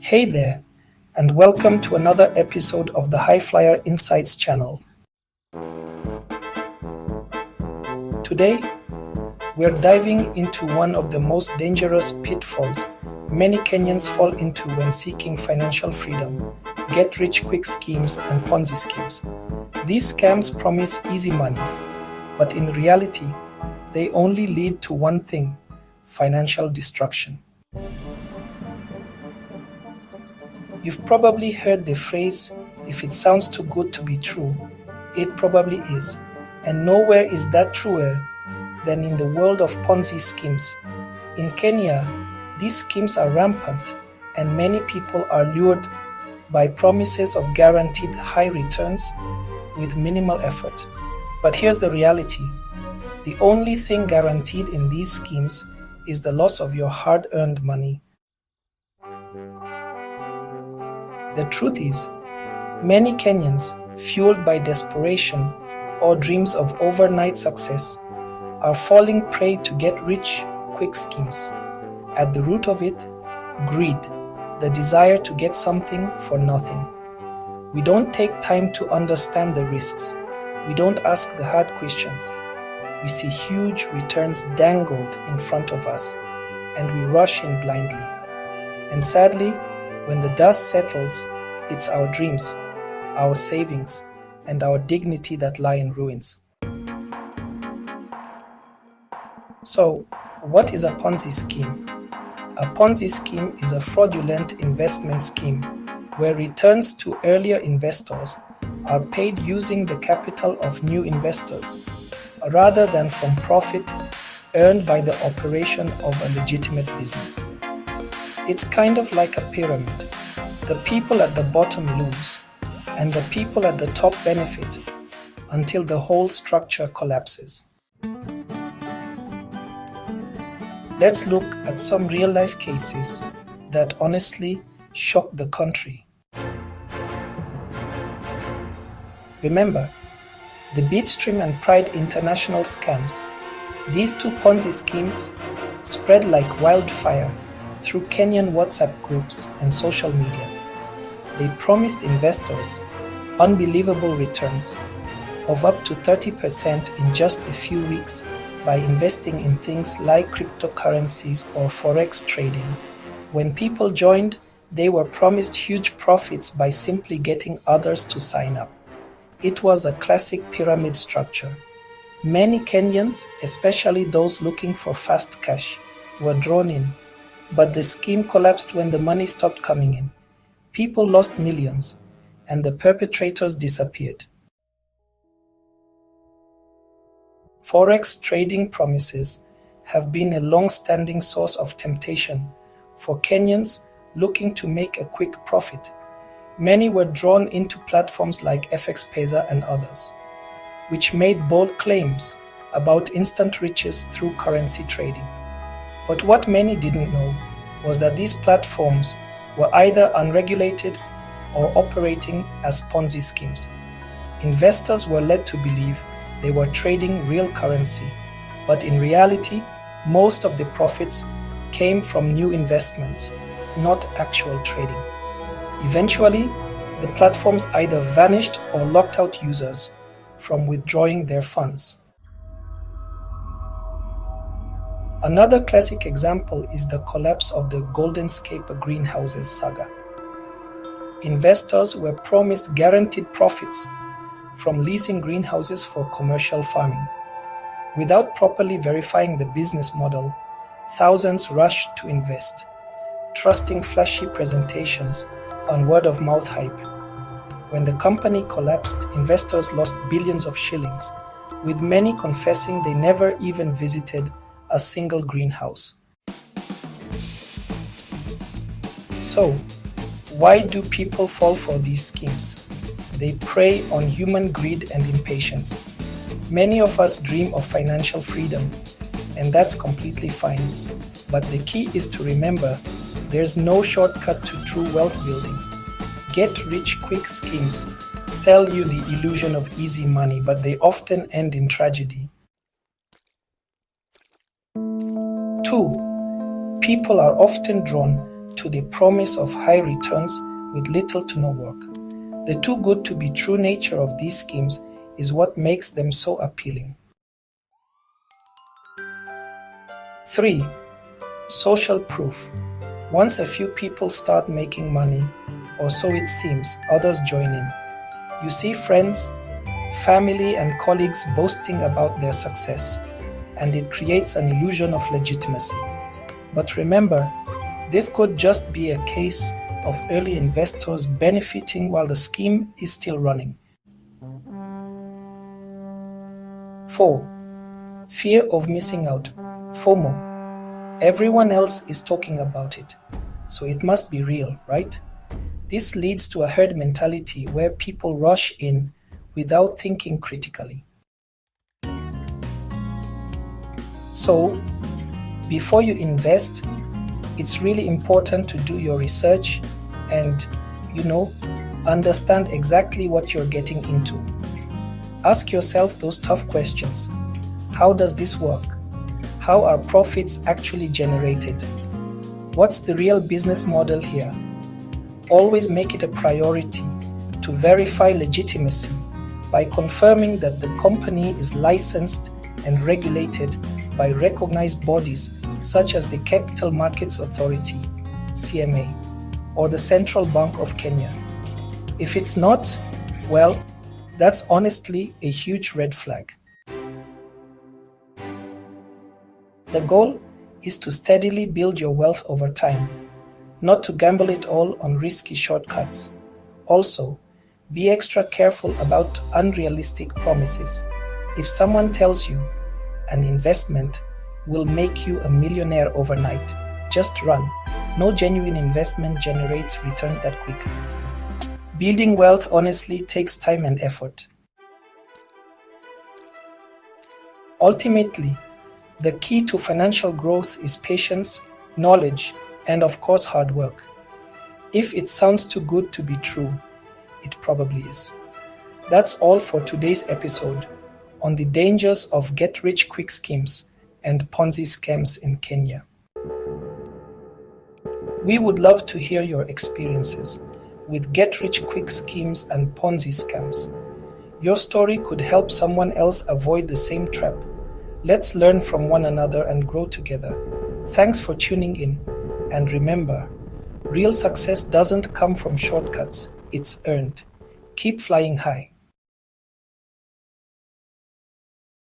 Hey there, and welcome to another episode of the Highflyer Insights channel. Today, we're diving into one of the most dangerous pitfalls many Kenyans fall into when seeking financial freedom: get-rich-quick schemes and Ponzi schemes. These scams promise easy money, but in reality, they only lead to one thing: financial destruction. You've probably heard the phrase, "If it sounds too good to be true, it probably is." And nowhere is that truer than in the world of Ponzi schemes. In Kenya, these schemes are rampant, and many people are lured by promises of guaranteed high returns with minimal effort. But here's the reality: the only thing guaranteed in these schemes is the loss of your hard-earned money. The truth is, many Kenyans, fueled by desperation or dreams of overnight success, are falling prey to get-rich-quick schemes. At the root of it, greed, the desire to get something for nothing. We don't take time to understand the risks. We don't ask the hard questions. We see huge returns dangled in front of us, and we rush in blindly. And sadly, when the dust settles, it's our dreams, our savings, and our dignity that lie in ruins. So, what is a Ponzi scheme? A Ponzi scheme is a fraudulent investment scheme where returns to earlier investors are paid using the capital of new investors, rather than from profit earned by the operation of a legitimate business. It's kind of like a pyramid. The people at the bottom lose, and the people at the top benefit until the whole structure collapses. Let's look at some real-life cases that honestly shock the country. Remember, the Bitstream and Pride International scams. These two Ponzi schemes spread like wildfire through Kenyan WhatsApp groups and social media. They promised investors unbelievable returns of up to 30% in just a few weeks by investing in things like cryptocurrencies or Forex trading. When people joined, they were promised huge profits by simply getting others to sign up. It was a classic pyramid structure. Many Kenyans, especially those looking for fast cash, were drawn in, but the scheme collapsed when the money stopped coming in. People lost millions, and the perpetrators disappeared. Forex trading promises have been a long-standing source of temptation for Kenyans looking to make a quick profit. Many were drawn into platforms like FXPesa and others, which made bold claims about instant riches through currency trading. But what many didn't know was that these platforms were either unregulated or operating as Ponzi schemes. Investors were led to believe they were trading real currency, but in reality, most of the profits came from new investments, not actual trading. Eventually, the platforms either vanished or locked out users from withdrawing their funds. Another classic example is the collapse of the Golden Scape greenhouses saga. Investors were promised guaranteed profits from leasing greenhouses for commercial farming. Without properly verifying the business model, thousands rushed to invest, trusting flashy presentations on word-of-mouth hype. When the company collapsed, investors lost billions of shillings, with many confessing they never even visited a single greenhouse. So, why do people fall for these schemes? They prey on human greed and impatience. Many of us dream of financial freedom, and that's completely fine. But the key is to remember, there's no shortcut to true wealth building. Get-rich-quick schemes sell you the illusion of easy money, but they often end in tragedy. 2. People are often drawn to the promise of high returns with little to no work. The too good to be true nature of these schemes is what makes them so appealing. 3. Social proof. Once a few people start making money, or so it seems, others join in. You see friends, family, and colleagues boasting about their success, and it creates an illusion of legitimacy. But remember, this could just be a case of early investors benefiting while the scheme is still running. 4. Fear of missing out. FOMO. Everyone else is talking about it, so it must be real, right? This leads to a herd mentality where people rush in without thinking critically. So, before you invest, it's really important to do your research and, understand exactly what you're getting into. Ask yourself those tough questions. How does this work? How are profits actually generated? What's the real business model here? Always make it a priority to verify legitimacy by confirming that the company is licensed and regulated by recognized bodies such as the Capital Markets Authority, CMA, or the Central Bank of Kenya. If it's not, well, that's honestly a huge red flag. The goal is to steadily build your wealth over time, not to gamble it all on risky shortcuts. Also, be extra careful about unrealistic promises. If someone tells you an investment will make you a millionaire overnight, just run. No genuine investment generates returns that quickly. Building wealth honestly takes time and effort. Ultimately, the key to financial growth is patience, knowledge, and of course hard work. If it sounds too good to be true, it probably is. That's all for today's episode on the dangers of get-rich-quick schemes and Ponzi scams in Kenya. We would love to hear your experiences with get-rich-quick schemes and Ponzi scams. Your story could help someone else avoid the same trap. Let's learn from one another and grow together. Thanks for tuning in. And remember, real success doesn't come from shortcuts, it's earned. Keep flying high.